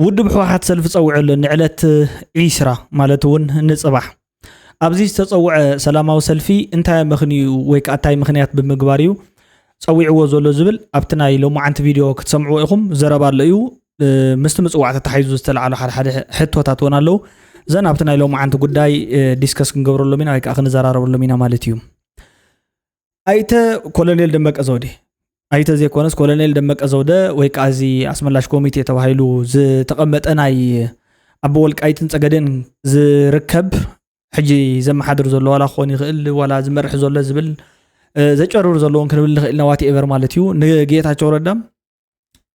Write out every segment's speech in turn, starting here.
ودب حوحات سلف تصوع نعلت عيسرة مالتون نصبح أبزي تتصوع سلامة وسلفي انتا مخني ويك أتاي مخنيات بمقباريو تصوعوا زولو زبل أبتناي لو ما عند فيديو كتسمعوا إخم زربار لأيو مستمع تحيزو استل على حد حتى تاتونا له زين أبتناي لو ما عند قداي ديسكس كنقبر له منا هيك أخن زرار له منا مالتيوم أيته كولونيل دمك أزودي أيته زي كونس كولونيل دمك أزوده ويك أزي أسم الله شكوميتي توهيلو ز تقمت أنا أبولك أيتن تقدين ز ركب حجي زي ما حضر زلوا ولا خوني غل ولا زمرح زلوا زبل زي جرور زلوا كانوا نواتي إيفر مالتيو نجيت هتشور الدم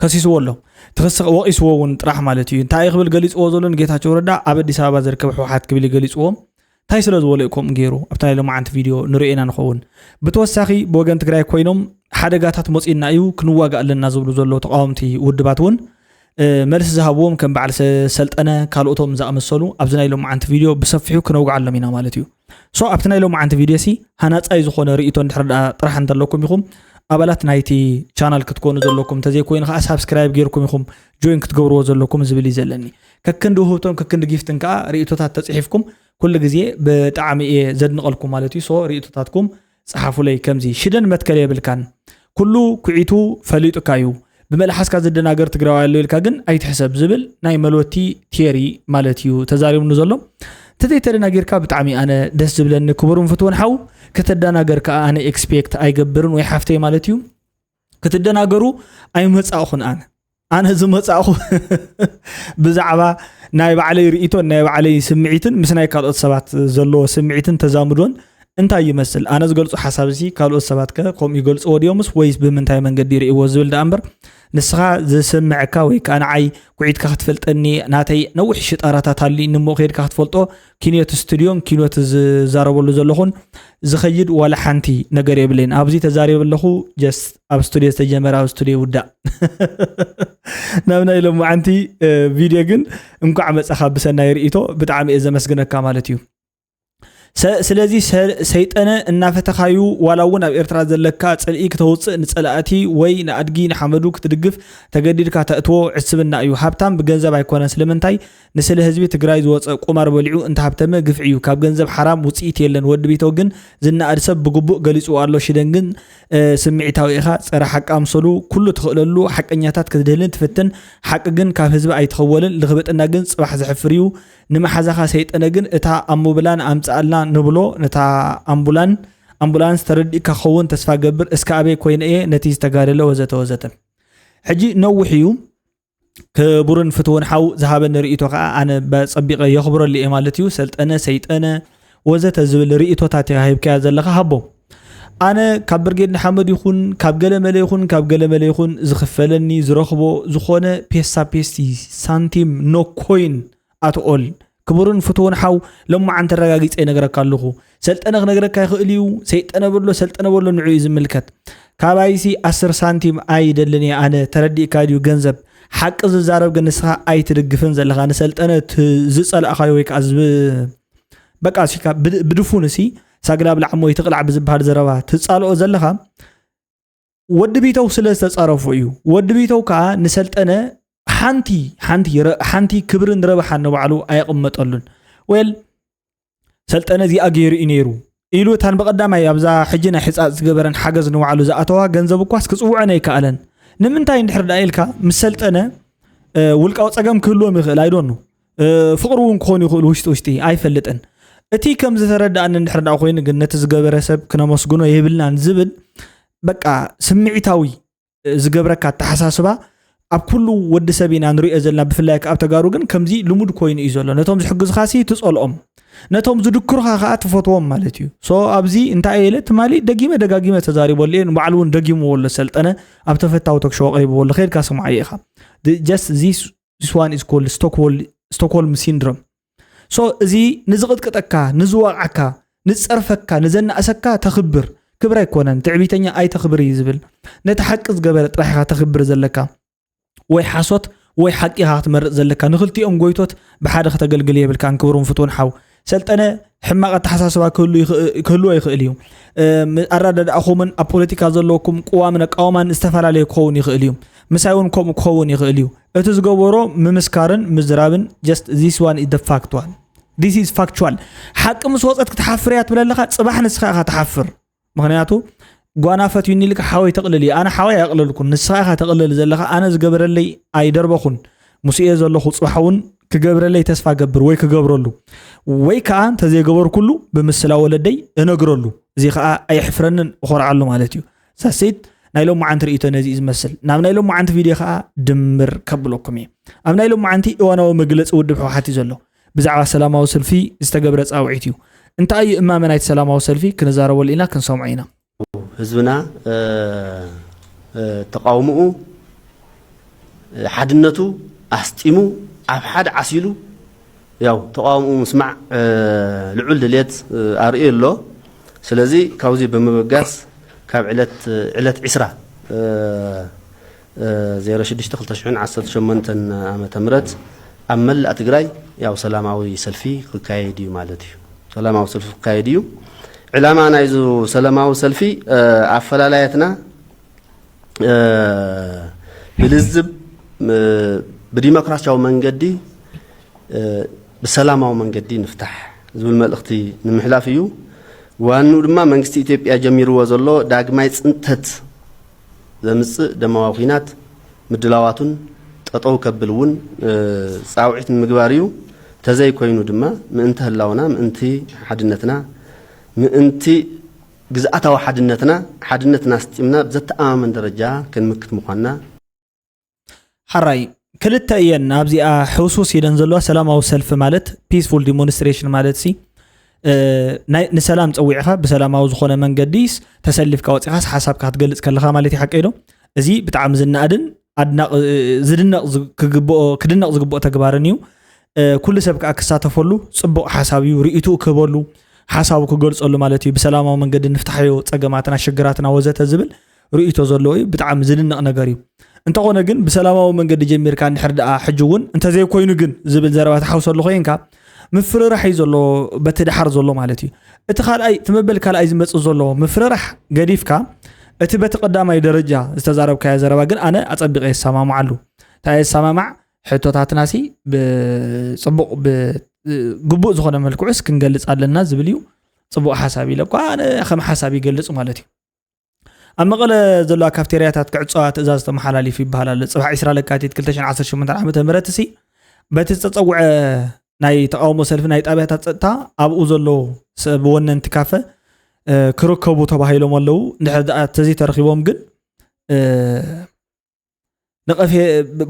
كسيس والله تخسق وقيس وون راح مالتيو انتاي قبل جليس وزلوا نجيت هتشور الدم عبد سبب زركب حوحات قبل جليس وهم تاي سلز وليكم غيرو ابتاي لما عند فيديو نرينا نخون بتوسخي بوغن تግራይ ኮይኖም ሓደጋታት ሞጽኢና እዩ ክንዋጋ ኣለና ዝብሉ ዘሎ ተቃውምቲ ውድባትውን መልስ ዝሃብዎም ከም በዓል ሰልጠነ ካልኦቶም ዝኣመሰሉ ኣብዝና ኢሎም ዓንቲ ቪድዮ ብሰፊሑ ክነውግዓሎም ኢና ማለት እዩ ሶ ኣብትና ኢሎም ዓንቲ ቪድዮ ሲ ሃናጻይ ዝኾነ ርእይቶ እንድሕር ጥራሕ እንተለኩም ኢኹም ኣባላት ናይቲ ቻናል ክትኮኑ ዘለኩም ተዘይ ኮይኑ ኸ ሳብስክራይብ ገይርኩም ኢኹም ጆይን ክትገብርዎ ዘለኩም ዝብል ይዘለኒ ከክንዱ ህብቶም ከክንዱ ጊፍትን ከ ርእይቶታት ተጽሒፍኩም كل جزء بتعمي زدنا قلكم مالتي صو ريتاتكم صحفوا لي كم زي شدن متكلي بالكان كله كعيتو فليتو كايو بملحس كزدنا قر تقراوا اللي الكاجن أي تحسب زبل ناي ملوتي تيري مالتيو تزاري من نزلهم تديترنا قر كاب بتعمي أنا دس زبل إن كبرون فتون حو كتدنا قر كأنا إكسبكت أي جبرون ويحفتي مالتيو كتدنا قرو أي متساخن أنا زمت أخو بزعبة نايب علي رئيتو نايب علي سمعيتن مس ناي كالوت سبات زلو سمعيتن تزامدون انت يمثل انا زغلصو حسابسي كالوت سبات كقوم يغلصو وديومس ويس بمنتاي منقد يريو زول دامبر نسخا زسمعكا وي كان عي قعيدك كتفلطني ناتي نوح شطاراتات علي نمو خيدك كتفلطو كينيت ستوديوم كينوت زاربولو زلخون زخيد ولا حنتي نغير يبلين ابزي تزاري بلخو جست اب ستوديو تجمر اب ستوديو ودا نابنا لو معنتي فيديو جن انكو عمصخا بسنا يريتو بتعامي اذا مسغنكا مالتيو سلازي سيطنه እናፈተኻዩ ዋላውን ኣብ ኤርትራ ዘለካ ጽልኢ ከተውጽእ ንጸላእቲ ወይ ንኣድጊ ንሓመዱ ክትድግፍ ተገዲድካ ተእትዎ ዕስብና እዩ ሃብታም ብገንዘብ ኣይኮነን ስለምንታይ ንስለ ህዝቢ ትግራይ ዝወፀ ቁማር በሊዑ እንተ ሃብተመ ግፍዕዩ ካብ ገንዘብ ሓራም ውጽኢት የለን ወዲ ቤቶ ግን ዝናኣድ ሰብ ብግቡእ ገሊጹ ኣሎ ሽደን ግን ስምዒታዊ ኢኻ ጸረ ሓቅ ኣምሰሉ ኩሉ ትኽእለሉ ሓቀኛታት ክትድህልን ትፍትን ሓቅ ግን ካብ ህዝቢ ኣይትኸወልን ልኽበጥና ግን ጽባሕ ዝሕፍር እዩ ንመሓዛኻ ሰይጠነ ግን እታ ኣምቡላን ኣምጻኣልና نبلو نتا أمبولانس تردي كخون تسفى قبر إسكابي كوين إيه نتيجة تقارله وزته حجي نوحيو كبرن فتون حاو ذهابا رئيتو أنا بصبيق يخبر اللي إمالتيو سلت أنا سيت أنا وزته زبل رئيتو تاتي هايب كذا لك هبو أنا كبرجين محمد يخون كابجل ملي يخون زخفلني زرخبو زخونة بيستي سنتيم نو كوين أتقول كبرن فتون حاو لما عن ترجعت أنا جرك اللهو سلت أنا نجرك يخليو سيت أنا بقول له سلت أنا بقول له نعيز ملكت كابايسي 10 سنتيم أيد اللي أنا تردي كاديو جنزب حق الزارب جنسها أي ترجفن زل أنا سلت أنا تزسل أخويك عزب بقى شيء بدفونسي ساقلاب العمو يتقلع بزبهار زروا تسأله زلها ود بيتو سلسة تصرفوا ود بيتو كا نسلت أنا حنتي كبرن ربحان نوعلو أيقمت ألون ويل سلت أنا زي أجير إنيرو إلو تان بقدام يابزا حجنا حساس جبرن حجز نوعلو زاتوا جنزبو كواس كسوعنا يكالن نمنتاي نحر دايلكا مسلت أنا ولكاو تسقم كله مخل I don't know فقرون كوني يقول وشتي أي فلتن أتي كم زترد أن نحر داخوين جنة زجبر سب كنا مسجونه يبلنا نزبد بقى سمعتاوي زجبرك تحساسبا أب كله ود سبينا نري أزلنا بفلاك أب تجارو كمزي لمود كوين إيزولا نتوم حجز خاصي تسأل نتوم ذكرها خاطر فطوم مالتيو سو أبزي أنت عيلة مالي دقيمة تزاري بولين معلون دقيم ولا سلت أنا أب تفتاو تكشوا قريب ولا خير كاسم عيخة just this one is called Stockholm syndrome so زي نزغد كتكا نزوعكا نتصرفكا نزن أسكا تخبر كبر يكونن تعبيتني أي تخبر يزبل نتحقق قبل راح تخبر زلكا وي حاسوت وي حقي هات مرق زلكا نخلتي ام غويتوت بحاده تغلغل يبل كان كبرون فتون حاو سلطنه حماق التحساسبا كله يخእል እዩ ኣራዳድኣኹምን ኣብ ፖለቲካ ዘለኩም ቅዋምን ኣቃውማን ዝተፈላለዩ ክኸውን ይኽእል እዩ ምሳይ እውን ከምኡ ክኸውን ይኽእል እዩ እቲ ዝገበሮ ምምስካርን ምዝራብን just this one is the fact one this is factual ሓቂ ምስ ወፀት ክትሓፍር እያ ትብለለኻ ፅባሕ ንስኻ ኢኻ ትሓፍር ምክንያቱ ጓናፈት ይኒልክ ሓወይ ተቕልል ኣነ ሓወይ ኣይቕልልኩን ንስኻ ኢኻ ተቕልል ዘለኻ ኣነ ዝገበረለይ ኣይደርበኹን ሙስኤ ዘለኹ ፅባሕ እውን ክገብረለይ ተስፋ ገብር ወይ ክገብረሉ ወይ ከዓ እንተዘይገበር ኩሉ ብምስላ ወለደይ እነግረሉ እዚ ከዓ ኣይሕፍረንን እኾርዓሉ ማለት እዩ ሳሴት ናይሎም ማዓንቲ ርእይቶ ነዚ ዝመስል ናብ ናይሎም ማዓንቲ ቪድዮ ከዓ ድምር ከብለኩም እየ ኣብ ናይሎም ማዓንቲ እዋናዊ መግለፂ ውድብ ሕወሓት እዩ ዘሎ ብዛዕባ ሰላማዊ ሰልፊ ዝተገብረ ፃውዒት እዩ እንታይ እዩ እማመ ናይቲ ሰላማዊ ሰልፊ ክንዛረበሉ ኢና ክንሰምዖ ኢና ህዝብና ተቃውምኡ ሓድነቱ ኣስጢሙ ኣብ ሓደ ዓሲሉ ያው ተቃውምኡ ምስማዕ ልዑል ድሌት ኣርእዮ ኣሎ ስለዚ ካብዚ በመበጋስ ካብ ዕለት 20 06/2018 ዓመተ ምህረት ኣብ መላእ ትግራይ ያው ሰላማዊ ሰልፊ ክካየድ እዩ ማለት እዩ ሰላማዊ ሰልፊ ክካየድ እዩ ዕላማ ናይዙ ሰላማዊ ሰልፊ ኣፈላላየትና ብልዝብ ብዲሞክራሲያዊ መንገዲ ብሰላማዊ መንገዲ ንፍታሕ ዝብል መልእኽቲ ንምሕላፍ እዩ ዋኑ ድማ መንግስቲ ኢትዮጵያ ጀሚርዎ ዘሎ ዳግማይ ጽንተት ዘምጽእ ደማዊ ኩናት ምድላዋቱን ጠጠው ከብል እውን ጻውዒት ምግባር እዩ ተዘይ ኮይኑ ድማ ምእንቲ ህላውና ምእንቲ ሓድነትና ምእንቲ ግዝኣታዊ ሓድነትና ስጢምና ብዘተኣማመን ደረጃ ክንምክት ምዃንና ሓራይ ክልተ እየን ኣብዚኣ ሕውሱስ ኢደን ዘለዋ ሰላማዊ ሰልፊ ማለት ፒስፉል ዲሞንስትሬሽን ማለት ሲ ንሰላም ፀዊዕኻ ብሰላማዊ ዝኾነ መንገዲስ ተሰሊፍካ ወፂኻስ ሓሳብካ ክትገልጽ ከለኻ ማለት ይሓቀይዶ እዚ ብጣዕሚ ዝናድን ዝድነቕ ዝግብኦ ተግባርን እዩ ኩሉ ሰብ ከዓ ክሳተፈሉ ጽቡቕ ሓሳብ እዩ ርእይቱ ክህበሉ ሓሳቡ ክገልጸሉ ማለት እዩ ብሰላማዊ መንገዲ ንፍታሕዮ ፀገማትና ሽግራትና ወዘተ ዝብል ርእይቶ ዘለዎ እዩ ብጣዕሚ ዝድነቕ ነገር እዩ እንተኾነ ግን ብሰላማዊ መንገዲ ጀሚርካ ንድሕር ደኣ ሕጂ እውን እንተዘይ ኮይኑ ግን ዝብል ዘረባ ተሓውሰሉ ኮይንካ ምፍርራሕ እዩ ዘሎ በቲ ድሓር ዘሎ ማለት እዩ እቲ ካልኣይ ትመበል ካልኣይ ዝመጽእ ዘሎ ምፍርራሕ ገዲፍካ እቲ በቲ ቀዳማይ ደረጃ ዝተዛረብካዮ ዘረባ ግን ኣነ ኣጸቢቀ የሰማምዓሉ እንታይ የሰማማዕ ሕቶታትናሲ ብጽቡቕ ግቡእ ዝኾነ መልክዑስ ክንገልጽ ኣለና ዝብል እዩ ጽቡቕ ሓሳብ ኢለ እኳ ኣነ ከም ሓሳብ ይገልጽ ማለት እዩ ኣብ መቐለ ዘሎ ካፍቴርያታት ክዕፅዋ ትእዛዝ ተመሓላሊፉ ይበሃል ኣሎ ጽባሕ 20 ለካቲት 2018 ዓመተ ምህረት ሲ በቲ ዝተፀውዐ ናይ ተቃውሞ ሰልፊ ናይ ጣብያታት ፀጥታ ኣብኡ ዘሎ ሰብ ወነንቲ ካፈ ክርከቡ ተባሂሎም ኣለዉ እንድሕር ተዚ ተረኺቦም ግን ንቐፊ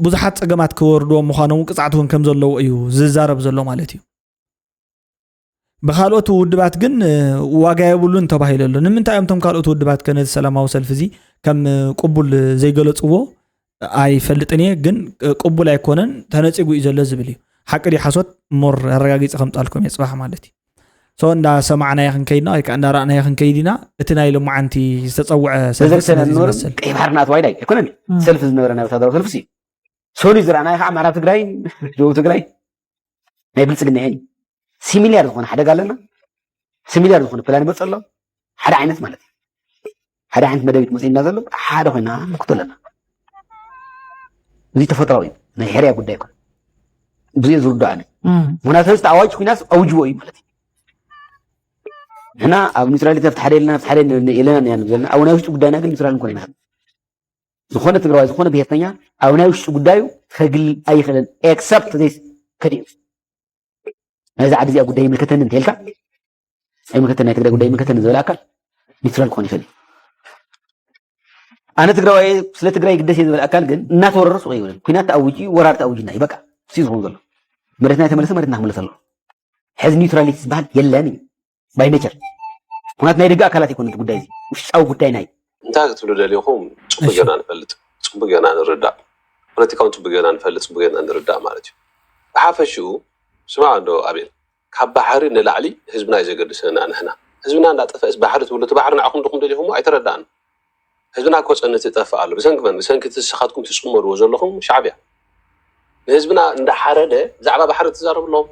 ብዙሓት ፀገማት ክወርድዎም ምዃኖም ቅፅዓት እውን ከም ዘለዉ እዩ ዝዛረብ ዘሎ ማለት እዩ بخالوت ودبات جن واجايبولون تباهي له نمنتا يوم تم خالوت ودبات كان السلام وسلفزي كم قبول زي قلت هو أي فلتني جن قبول يكونن تناسق ويجلى زبلي حكري حصوت مر الرجاجيز خمت لكم يصبح مالتي سواء دا سمعنا يا خن كيدنا كأن رأنا يا خن كيدنا اتنايلو مع أنتي تتوقع سلف النور كي بحرنات وايد يكونن سلف النور أنا وتدور سلفسي سوني زرعنا يا خام عرفت جراي جو تجراي ما يبلس النهائي سيميليار دخون حدا قال لنا سيميليار دخون فلان بس الله حدا عينت مالتي حدا عينت مدبيت مسين نازل حدا هنا مقتلنا زي تفتراوي نهاري أقول دايكم بزي زود دعني مناسبة تعواج في ناس أوجوي مالتي هنا أو نسرائيل تفتحري لنا يعني زلنا أو ناوش قدانا قل نسرائيل نكون هنا زخونة تقرأ زخونة بيهتنيا أو ناوش قدايو خجل أي خلل except this كريم هذا عادي أقول دايما كتن انتهلك أي مكتن هيك أقول دايما كتن زولاك نسرائيل كوني فلي أنا تقرأ سلا تقرأ قداش يزول أكل جن الناس ورا رأسه غيره كنا تأوجي ورا تأوجينا يبقى سيز هون مرتنا تملسه مرتنا هم لسه حزن نيوتراليتي بعد يلاني باي نيتشر هناك نيرجع كلاتي كنت بدايزي مش أو بدايناي أنت تقول لي اليوم شو بيجانا نفلت شو بيجانا نرد ولا تكون شو بيجانا نفلت شو بيجانا نرد مالتي عارف شو سمع عنده أبيل كاب بحري نلعلي حزبنا إذا قد سنة هنا حزبنا لا تفاز بحرت ولا تبحرنا عقم دقم دليهم أي تردان حزبنا كوس أن تتفاعل بس أنكم بس أنك تسخطكم تسمر وزلهم شعبية حزبنا عند حرده زعما بحر تزارب لهم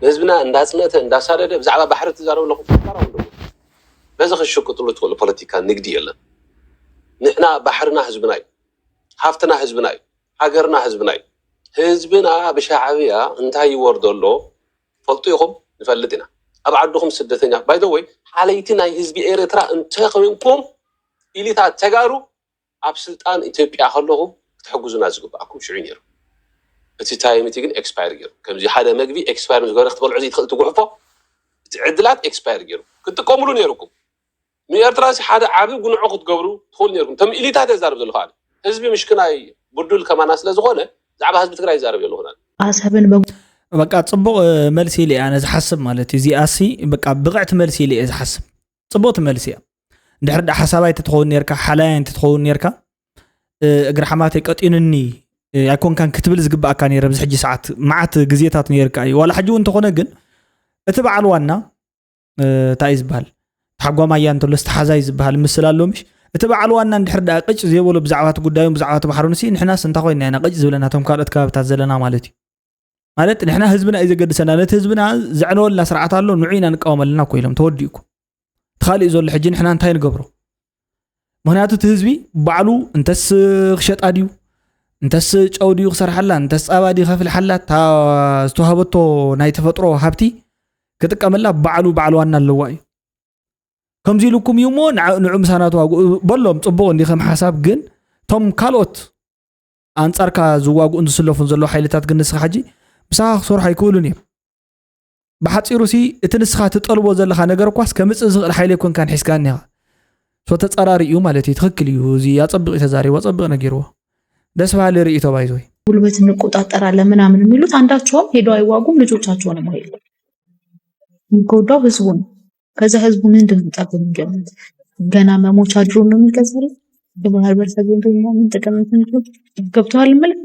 ህዝብና እንዳጽነተ እንዳሳደደ ብዛዕባ ባሕሪ ትዛረብ ለኹም ተራው እንደው በዚ ክሽቅጥሉ ትኽእሉ ፖለቲካ ንግዲ የለን ንሕና ባሕርና ህዝብና እዩ ሃፍትና ህዝብና እዩ ሃገርና ህዝብና እዩ ህዝብና ብሻዕብያ እንታይ ይወርዶ ኣሎ ፈልጡ ኢኹም ንፈልጥ ኢና ኣብ ዓድኹም ስደተኛ ባይ ዘ ወይ ሓለይቲ ናይ ህዝቢ ኤርትራ እንታይ ኮይንኩም ኢሊታ ተጋሩ ኣብ ስልጣን ኢትዮጵያ ከለኹ ክትሕግዙና ዝግባኣኩም ሽዑ ነይሩ እቲ ታይምቲ ግን ኤክስፓየር ገይሩ ከምዚ ሓደ መግቢ ኤክስፓየር ዝገበረ ክትበልዑ ዘይትኽእል ትጉሕፎ እቲ ዕድላት ኤክስፓየር ገይሩ ክትጥቀምሉ ነይሩኩም ንኤርትራ ሓደ ዓብዪ ጉንዑ ክትገብሩ ትኽእሉ ነይሩኩም ቶም ኢሊታ ተዛርብ ዘለኹ ህዝቢ ምሽክናይ ቡዱል ከማና ስለ ዝኾነ ዛዕባ ህዝቢ ትግራይ ይዛረብ የለኹና ኣሰብን በቃ ጽቡቕ መልሲ ኢለ ኣነ ዝሓስብ ማለት እዚኣሲ በቃ ብቕዕቲ መልሲ ኢለ ዝሓስብ ጽቡቕቲ መልሲ እያ እንድሕር ዳ ሓሳባይ ትትኸውን ነርካ ሓላያ ትትኸውን ነርካ እግሪ ሓማተይ ቀጢንኒ ኣይኮንካን ክትብል ዝግባእካ ነይረ ብዚ ሕጂ ሰዓት መዓት ግዜታት ነርካ እዩ ዋላ ሕጂ እውን እንተኾነ ግን እቲ በዓል ዋና እንታይ ዝበሃል ተሓጓማያ እንተሎ ዝተሓዛይ ዝበሃል ምስል ኣሎ ምሽ እቲ በዓል ዋና እንድሕር ዳ ቅጭ ዘይበሎ ብዛዕባት ጉዳዮም ብዛዕባት ባሕሩንሲ ንሕናስ እንታይ ኮይና ኢና ቅጭ ዝብለናቶም ካልኦት ከባብታት ዘለና ማለት እዩ ማለት ንሕና ህዝብና እዩ ዘገድሰና ነቲ ህዝብና ዘዕነወልና ስርዓት ኣሎ ንዑ ኢና ንቃወመልና እኮ ኢሎም ተወዲኡኩም ትኻሊእ ዘሎ ሕጂ ንሕና እንታይ ንገብሮ ምክንያቱ እቲ ህዝቢ ባዕሉ እንተስ ክሸጣ ድዩ እንተስ ጨው ድዩ ክሰርሓላ እንተስ ፃባ ድዩ ከፍልሓላ ዝተዋሃበቶ ናይ ተፈጥሮ ሃብቲ ክጥቀመላ ባዕሉ ዋና ኣለዋ እዩ ከምዚ ኢልኩም እዩ ሞ ንዑ ምሳናት ዋግኡ በሎም ፅቡቕ እንዲ ከም ሓሳብ ግን ቶም ካልኦት ኣንጻርካ ዝዋግኡን ዝስለፉን ዘሎ ሓይልታት ግን ንስኻ ሕጂ ብሳኻ ክሰርሑ ኣይክእሉን እዮም ብሓፂሩ ሲ እቲ ንስኻ ትጠልቦ ዘለኻ ነገር እኳስ ከምፅእ ዝኽእል ሓይሊ ኮንካን ሒዝካኒ ኢኻ ሶ ተፀራሪ እዩ ማለት እዩ ትክክል እዩ እዚ ያፀብቕ ተዛሪቦ ፀብቕ ነጊርዎ ደስ ባለ ርእይቶ ባይዞ ጉልበት እንቆጣጠራለን ምናምን የሚሉት አንዳቸውም ሄደው አይዋጉም ልጆቻቸውንም አይሉ ጎዳው ህዝቡን ከዛ ህዝቡ ምንድን ተጣበም ገመት ገና መሞቻ ድሮ ነው የሚገዛል በባህር በርሰብ እንደምን ተቀምጥ ነው ገብቷል ማለት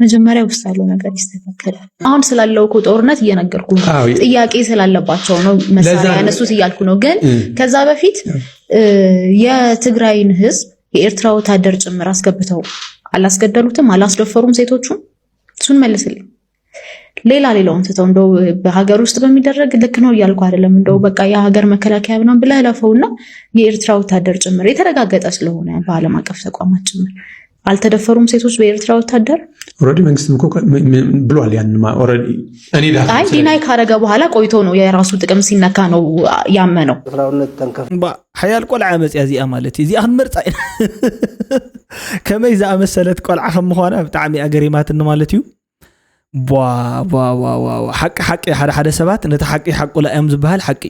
መጀመሪያ ውስጥ ያለው ነገር ይስተካከላል አሁን ስላለው እኮ ጦርነት እየነገርኩ ነው ጥያቄ ስላለባቸው ነው መሳሪያ ያነሱት እያልኩ ነው ግን ከዛ በፊት የትግራይን ህዝብ የኤርትራ ወታደር ጭምር አስገብተው አላስገደሉትም አላስደፈሩም ሴቶቹን እሱን መልስልኝ ሌላውን ተተው እንደው በሀገር ውስጥ በሚደረግ ልክ ነው እያልኩ አይደለም እንደው በቃ የሀገር መከላከያ ምናምን ብለህ ለፈውና የኤርትራ ወታደር ጭምር የተረጋገጠ ስለሆነ በዓለም አቀፍ ተቋማት ጭምር አልተደፈሩም ሴቶች በኤርትራ ወታደር ኦሬዲ መንግስት ብሏል ያንማ ኦሬዲ እኔ ዳታ አይ ዲናይ ካረገ በኋላ ቆይቶ ነው የራሱ ጥቅም ሲነካ ነው ያመነው ፍራውነት ተንከፍ ሓያል ቆልዓ መጽያ እዚኣ ማለት እዚ ኣኽን ምርጻ ከመይ ዝኣመሰለት ቆልዓ ከም ምዃና ብጣዕሚ ኣገሪማትን ማለት እዩ ሓቂ ሓደ ሰባት ነቲ ሓቂ ሓቁላ እዮም ዝበሃል ሓቂ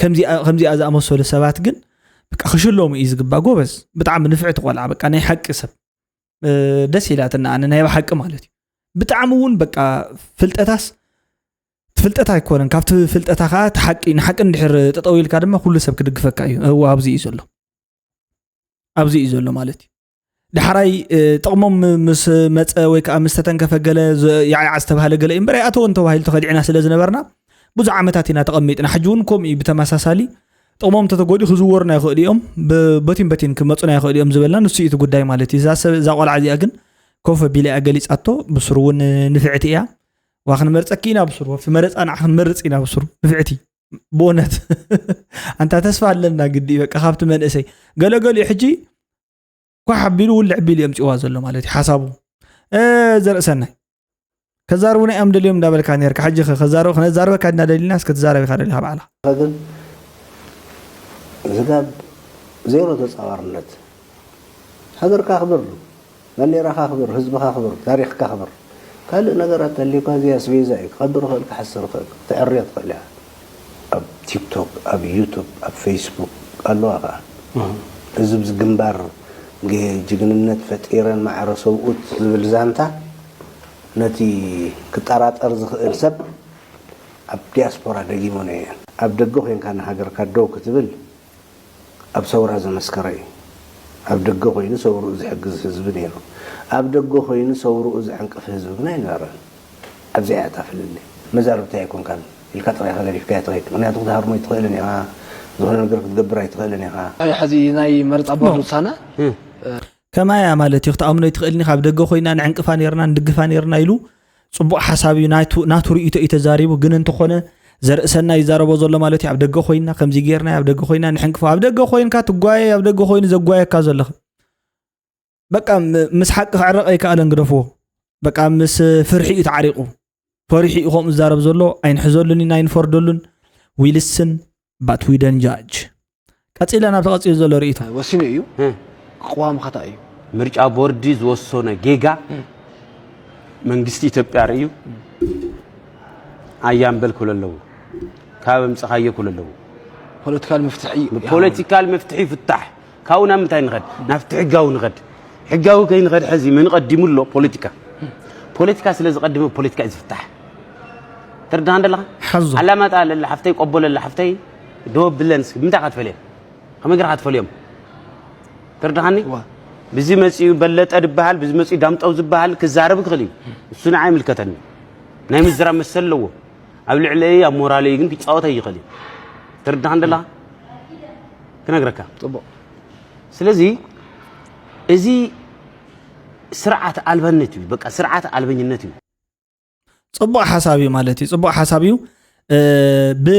ከምዚ ዝኣመሰሉ ሰባት ግን በቃ ክሽሎም እዩ ዝግባ ጎበዝ ብጣዕሚ ንፍዕቲ ቆልዓ በቃ ናይ ሓቂ ሰብ ደስ ኢላትና ኣነ ናይ ሓቂ ማለት እዩ ብጣዕሚ እውን በቃ ፍልጠታስ ፍልጠታ ኣይኮነን ካብቲ ፍልጠታኻ ተሓቂ ንሓቂ እንድሕር ጠጠው ኢልካ ድማ ኩሉ ሰብ ክድግፈካ እዩ ኣብዚ እዩ ዘሎ ማለት እዩ ድሕራይ ጥቕሞም ምስ መፀ ወይ ከዓ ምስ ተተንከፈ ገለ ያዓዕ ዝተባሃለ ገለ እምበረ ኣተወ እንተባሂሉ ተኸዲዕና ስለ ዝነበርና ብዙሕ ዓመታት ኢና ተቐሚጥና ሕጂ እውን ከምኡ እዩ ብተመሳሳሊ ጥቕሞም ተተጎዲኡ ክዝወሩና ይኽእል እዮም በቲን ክመፁና ይኽእል እዮም ዝበልና ንሱ እዩ እቲ ጉዳይ ማለት እዩ እዛ ቆልዓ እዚኣ ግን ኮፍ ኣቢላ እያ ገሊፃቶ ብስሩ እውን ንፍዕቲ እያ ዋክንመርፀኪ ኢና ብስሩ ወፍቲ መረፃ ንዓ ክንመርፅ ኢና ብስሩ ንፍዕቲ ብእውነት ኣንታ ተስፋ ኣለና ግዲ በቃ ካብቲ መንእሰይ ገለገሊኡ ሕጂ ኳ ሓቢሉ ውልዕ ቢሉ የምፅዋ ዘሎ ማለት እዩ ሓሳቡ ዘርእሰናይ ከዛርቡና እዮም ደልዮም እንዳበልካ ነርካ ሕጂ ከዛርበካ እናደሊና እስከተዛረበካ ደሊካ በዓላ ግን ዝጋብ ዜሮ ተጻዋርነት ሀገርካ ክብር ባንዴራካ ክብር ህዝብካ ክብር ታሪኽካ ክብር ካልእ ነገራት ተሊካ እዚኣ ስቤዛ እዩ ክቐድር ክእል ክሓስር ክእል ተዕርዮ ትኽእል እያ ኣብ ቲክቶክ ኣብ ዩቱብ ኣብ ፌስቡክ ኣለዋ ከዓ እዚ ብዝግንባር ጅግንነት ፈጢረን ማዕረ ሰብኡት ዝብል ዛንታ ነቲ ክጠራጠር ዝኽእል ሰብ ኣብ ዲያስፖራ ደጊሞነ እየን ኣብ ደገ ኮይንካ ንሃገርካ ደው ክትብል ኣብ ሰውራ ዘመስከረ እዩ ኣብ ደገ ኮይኑ ሰውሩ ዝሕግዝ ህዝቢ ነይሩ ኣብ ደገ ኮይኑ ሰውሩ ዝዕንቅፍ ህዝቢ ግን ኣይነበረን ኣብዚኣ ታፍልኒ መዛርብታ ኣይኮንካን ኢልካ ጥራይካ ገዲፍካ ትኸይድ ምክንያቱ ክትሃርሞ ይትኽእልን ኢኻ ዝኾነ ነገር ክትገብር ኣይትኽእልን ኢኻ ሕዚ ናይ መርፃ ቦርድ ውሳነ ከማያ ማለት እዩ ክትኣምኖ ይትኽእልኒ ካብ ደገ ኮይና ንዕንቅፋ ነርና ንድግፋ ነርና ኢሉ ጽቡቕ ሓሳብ እዩ ናቱ ርእይቶ እዩ ተዛሪቡ ግን እንተኾነ ዘርእሰና ይዛረቦ ዘሎ ማለት እዩ ኣብ ደገ ኮይና ከምዚ ጌርና ኣብ ደገ ኮይና ንሕንክፎ ኣብ ደገ ኮይንካ ትጓየ ኣብ ደገ ኮይኑ ዘጓየካ ዘለኸ በቃ ምስ ሓቂ ክዕረቕ ኣይከኣለን ግደፍዎ በቃ ምስ ፍርሒ እዩ ተዓሪቑ ፈሪሒ ኢኹም ዝዛረብ ዘሎ ኣይንሕዘሉን ኢና ይንፈርደሉን ዊልስን ባት ዊደን ጃጅ ቀፂለ ናብ ተቐፂሉ ዘሎ ርእይቶ ወሲኑ እዩ ቅዋም ኸታ እዩ ምርጫ ቦርዲ ዝወሰነ ጌጋ መንግስቲ ኢትዮጵያ ርእዩ ኣያምበል ኩለለው ካብ ምጽኻየ ኩለለው ፖለቲካል መፍትሒ ይፍታሕ ካውና ምንታይ ንኸድ ናፍቲ ሕጋው ንኸድ ሕጋው ከይንኸድ ሕዚ ምን ቀዲሙሎ ፖለቲካ ስለ ዝቀድመ ፖለቲካ ይፍታሕ تردان دلها علامات على اللي حفتي قبول اللي حفتي دوب بلنس متى قد فليم هم يقرأ فليم ترداني بزي مسي بلت أربحال بزي مسي دامت أو زبحال كزارب خليم السنة عامل كتني نايم الزرع مسلوه قبل عليه مورالي يمكن بيتصاوت هي خليم تردان دلها كنا قرأك طب سلزي إزي سرعة البنتي بقى سرعة البنينتي صبح حسابي مالتي صبح حسابي ب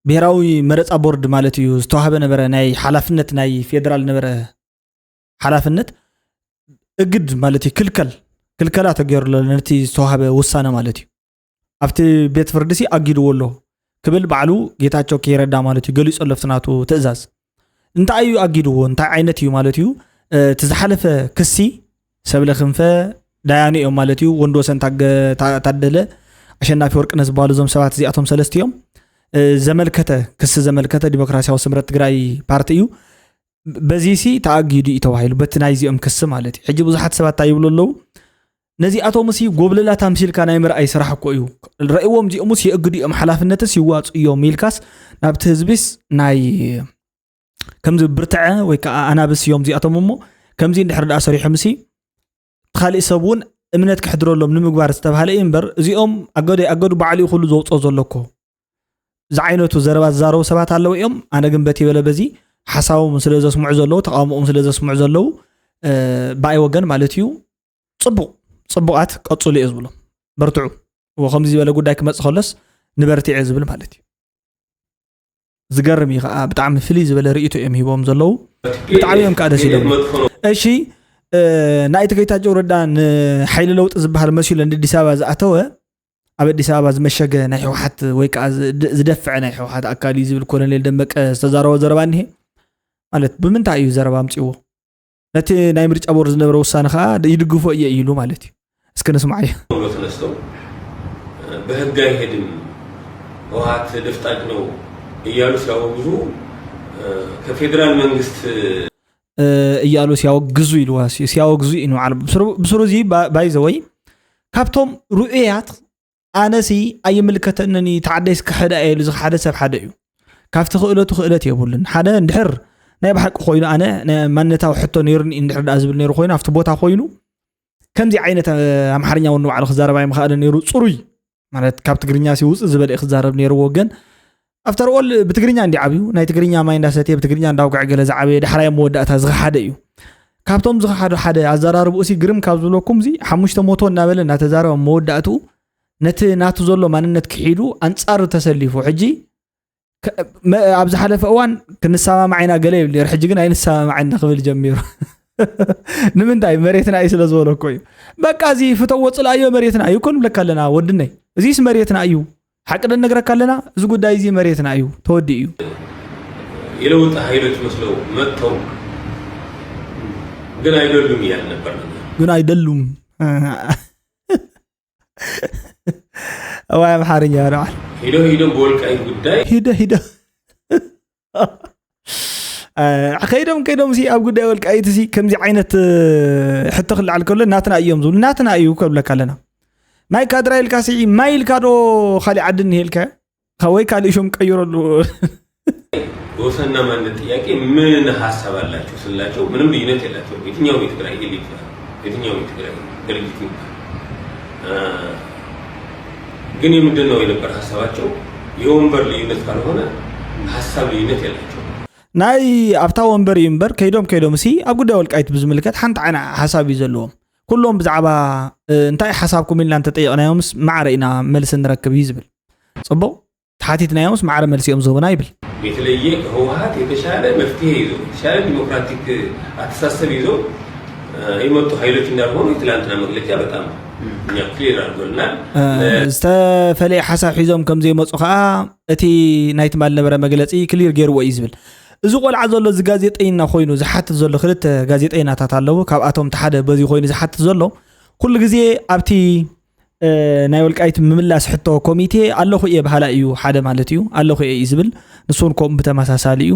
ብሔራዊ መረፃ ቦርድ ማለት እዩ ዝተዋሃበ ነበረ ናይ ሓላፍነት ናይ ፌደራል ነበረ ሓላፍነት እግድ ማለት እዩ ክልከላ ተገይሩሎ ነቲ ዝተዋሃበ ውሳነ ማለት እዩ ኣብቲ ቤት ፍርድሲ ኣጊድዎ ኣሎ ክብል ባዕሉ ጌታቸው ከይረዳ ማለት እዩ ገሊጹ ለፍትናቱ ትእዛዝ እንታይ እዩ ኣጊድዎ እንታይ ዓይነት እዩ ማለት እዩ ተዝሓለፈ ክሲ ሰብለ ክንፈ ዳያኒ እዮም ማለት እዩ ወንዶሰን ታደለ አሸናፊ ወርቅነህ ዝባሉ ዞም ሰባት እዚኣቶም ሰለስተ እዮም ዘመልከተ ክስ ዘመልከተ ዲሞክራሲያዊ ስምረት ትግራይ ፓርቲ እዩ በዚሲ ተኣጊዱ ይተዋሂሉ በትናይ ዚኦም ክስ ማለት ሕጂ ብዙሓት ሰባት ታይብሉ ኣለው ነዚኣቶም ሲ ጎብለላ ታምሲልካ ናይ ምርኣይ ስራሕ እኮ እዩ ረእዎም ዚኦም ሲ የእግዱ እዮም ሓላፍነትስ ይዋፁ እዮም ሚልካስ ናብቲ ህዝቢስ ናይ ከምዚ ብርትዐ ወይ ከዓ ኣናብስ እዮም ዚኣቶም እሞ ከምዚ እንድሕር ዳ ሰሪሖም ሲ خالي سبون امنت كحدرولهم نمغبار استبحال امبر ازيوم اگدو بعلي كل زوصو زلكو زعينتو زربات زارو سبات አለው እዮም አነ ግን በቲ በለ በዚ ሐሳቡም ስለዚ ስሙዕ ዘለው ተቃውሞም ስለዚ ስሙዕ ዘለው ባይ ወገን ማለት እዩ ጽቡቃት ቀጽሉ ይዝብሉ በርትዑ ወኸምዚ በለ ጉዳይ ክመጽ ኸለስ ንበርቲዕ ዝብል ማለት እዩ ዝገርም ይኻ ብጣዕሚ ፍሊ ዝበለ ርእይቶ እዮም ሂቦም ዘለው ብጣዕሚ እዮም ካደስ ኢሎም እሺ ናይ ተገይታቸው ረዳን ሓይል ለውጥ ዝበሃል መስሉ እንዲስ አበባ ዝኣተወ ኣብ አዲስ አበባ ዝመሸገ ናይ ህወሓት ወይ ከዓ ዝደፍዕ ናይ ህወሓት አካሊ ዝብል ኮሎኔል ደመቀ ዝተዛረበ ዘረባ እንሄ ማለት ብምንታይ እዩ ዘረባ ምጽዎ ነቲ ናይ ምርጫ ቦርድ ዝነበረ ውሳነ ከዓ ይድግፎ እየኢሉ ማለት እዩ እስከ ነስማዕ ተነስተው በህግ አይሄድም ህወሓት ደፍጣጭ ነው እያሉ ሲያወግዙ ከፌደራል መንግስት እያሉ ሲያወግዙ ይልዋስ ሲያወግዙ ኢኑ ዓለም ብስሩዚ ባይዘወይ ካብቶም ሩእያት ኣነሲ ኣይምልከተንኒ ተዓደስ ከሕዳ ኢሉ ዝሓደ ሰብ ሓደ እዩ ካብቲ ክእለት የብሉን ሓደ እንድሕር ናይ ባሕቂ ኮይኑ ኣነ ማንነታዊ ሕቶ ነይሩን እንድሕር ዳ ዝብል ነይሩ ኮይኑ ኣብቲ ቦታ ኮይኑ ከምዚ ዓይነት ኣምሓርኛ ወን ባዕሉ ክዛረባይ ምኻደ ነይሩ ጽሩይ ማለት ካብ ትግርኛ ሲውጽ ዝበለ ክዛረብ ነይሩ ወገን افتر اول بتغرينيا اندي عبيو ناي تغرينيا ما انداساتي بتغرينيا እንዳውቃዕ ገለ ዝዓበየ ድሕራይ መወዳእታ ዝሓደ እዩ ካብቶም ዝሓደ ሓደ አዘራርቡ እሲ ግርም ካብ ዝብለኩም ዚ 5 ሞቶ እናበለ እናተዛረበ መወዳእቱ ነቲ ናቱ ዘሎ ማንነት ክሒዱ አንጻር ተሰሊፉ ሕጂ ኣብ ዝሓለፈ እዋን ክንሰማማዕና ገለ ይብል ሕጂ ግን ኣይንሰማማዕና ክብል ጀሚሩ ንምንታይ መሬትና እዩ ስለዝበለኮ እዩ በቃ እዚ ፍተው ወጽላዮ መሬትና እዩ ኮን ብለካለና ወድነይ እዚስ መሬትና እዩ حق نغرك لنا እዚ ጉዳይ እዚ መሬትና እዩ ተወዲ እዩ የለውጥ ኃይሎች መስለው መጥተው ግን አይደሉም ይያል ነበር ግን አይደሉም አዋይ አምሐርኛ ነው ሄዶ ቦልቃይ ጉዳይ ሄደ ከይዶም ሲ ኣብ ጉዳይ ወልቃይት ሲ ከምዚ ዓይነት ሕቶ ክልዓል ከሎ ናትና እዮም ዝብል ናትና እዩ ከብለካለና ማይ ካድራይል ካሲ ማይል ካዶ خالي عدن هيلካ خوي ካሊ ሹም ቀይሮሉ ወሰና ማን ጥያቄ ምን ሐሳብ አላችሁ ስላቸው ምንም ልዩነት የላቸው የትኛው የትግራይ ኤሊት የትኛው የትግራይ ድርጅት ግን ምንድነው የነበር ሐሳባቸው የወንበር ልዩነት ካልሆነ ሐሳብ ልዩነት የላቸው ናይ ኣብታ ወንበር ይንበር ከይዶም ሲ ኣብ ጉዳይ ወልቃይት ብዝምልከት ሓንቲ ዓና ሐሳብ ይዘለዎም كلهم بزعبا انتي حسابكم إلا أنت تطيقنا يومس معرئنا ملس نركب يزبل صبو تحاتيتنا يومس معرئ ملس يوم زوبنا يبل የተለየ ህወሓት የተሻለ መፍትሄ ይዞ የተሻለ ዲሞክራቲክ አስተሳሰብ ይዞ የመጡ ኃይሎች እንዳልሆኑ የትላንትና መግለጫ በጣም እኛ ክሊር አድርጎልናል። ዝተፈለየ ሓሳብ ሒዞም ከም ዘይመፁ ከዓ እቲ ናይቲ ማል ነበረ መግለፂ ክሊር ገይርዎ እዩ ዝብል እዚ ቆልዓ ዘሎ እዚ ጋዜጠኛ ኮይኑ ዝሓትት ዘሎ ክልተ ጋዜጠኛታት ኣለዉ ካብኣቶም ተሓደ በዚ ኮይኑ ዝሓትት ዘሎ ኩሉ ግዜ ኣብቲ ናይ ወልቃይት ምምላስ ሕቶ ኮሚቴ ኣለኹ እየ ባህላ እዩ ሓደ ማለት እዩ ኣለኹ እየ ዝብል ንሱን ከም ብተመሳሳሊ እዩ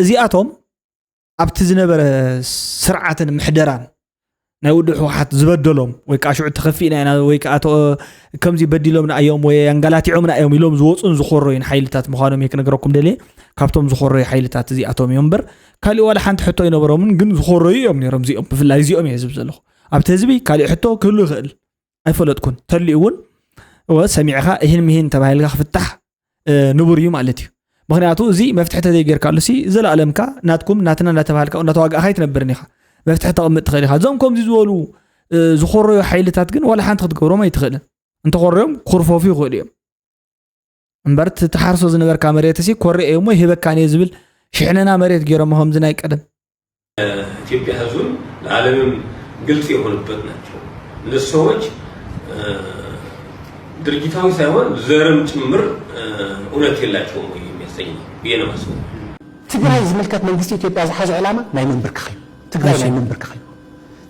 እዚኣቶም ኣብቲ ዝነበረ ስርዓትን ምሕደራን ናይ ውድብ ህወሓት ዝበደሎም ወይ ከዓ ሽዑ ተኸፊና ኢና ወይ ከዓ ከምዚ በዲሎም ንኣዮም ወይ አንጋላቲዖም ንኣዮም ኢሎም ዝወፁን ዝኾረዩን ሓይልታት ምዃኖም የክነግረኩም ደልየ ካብቶም ዝኾረዩ ሓይልታት እዚኣቶም እዮም እምበር ካሊእ ዋላ ሓንቲ ሕቶ ይነበሮምን ግን ዝኾረዩ እዮም ነይሮም እዚኦም ብፍላይ እዚኦም እየ ዝብል ዘለኹ ኣብቲ ህዝቢ ካሊእ ሕቶ ክህሉ ይኽእል ኣይፈለጥኩን ተልዩ እውን ወሰሚዕኻ ይህን ተባሂልካ ክፍታሕ ንቡር እዩ ማለት እዩ ምክንያቱ እዚ መፍትሒ ተዘይጌርካሉሲ ዘለኣለምካ ናትኩም ናትና እናተባሃልካ እናተዋጋእኻ ይትነብርን ኢኻ መፍትሒ ተቐምጥ ትኽእል ኢኻ እዞም ከምዚ ዝበሉ ዝኾረዩ ሓይልታት ግን ዋላ ሓንቲ ክትገብሮም ኣይትኽእልን እንተኾረዮም ክርፈፉ ይኽእሉ እዮም እምበር ተሓርሶ ዝነበርካ መሬት ሲ ኮርኤ ሞ ይህበካን ዝብል ሽሕነና መሬት ገይሮም ከምዚ ናይ ቀደም ኢትዮጵያ ህዝቡን ለዓለምም ግልጽ የሆኑበት ናቸው እነሱ ሰዎች ድርጅታዊ ሳይሆን ዘርም ጭምር እውነት የላቸውም ወይ የሚያሰኝ በየነማሱ ትግራይ ዝመልከት መንግስት ኢትዮጵያ ዝሓዘ ዓላማ ናይ መንበርከኽ ትግራይ ናይ መንበርከኽ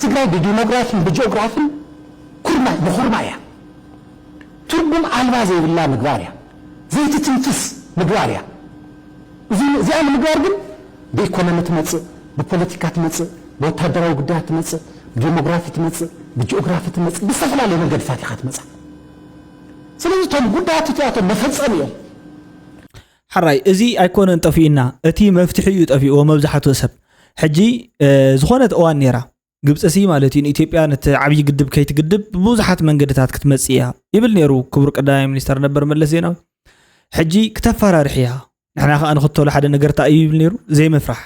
ትግራይ በዲሞግራፊን በጂኦግራፊን ኩርማ እያ ትርጉም አልባ ዘይብላ ምግባር እያ ዘይትትንፍስ ምግባር እያ እዚኣ ምግባር ግን በኢኮኖሚ ትመጽእ በፖለቲካ ትመጽእ በወታደራዊ ጉዳያት ትመጽእ ዲሞግራፊ ትመጽእ በጂኦግራፊ ትመጽእ ብዝተፈላለዩ መንገድታት ኢኻ ትመጽእ ስለዚህ ቶም ጉዳያት እቲኣቶም መፈጸም እዮም ሓራይ እዚ ኣይኮነን ጠፊእና እቲ መፍትሒ እዩ ጠፊእዎ መብዛሕትኡ ሰብ ሕጂ ዝኾነት እዋን ነይራ ግብፅሲ ማለት እዩ ኢትዮጵያ ነቲ ዓብይ ግድብ ከይትግድብ ብዙሓት መንገድታት ክትመጽእ እያ ይብል ነይሩ ክቡር ቀዳማይ ሚኒስተር ነበር መለስ ዜናዊ ሕጂ ክተፈራርሕ እያ ንሕና ከዓ ንኽተሉ ሓደ ነገርታ እዩ ይብል ነይሩ ዘይምፍራሕ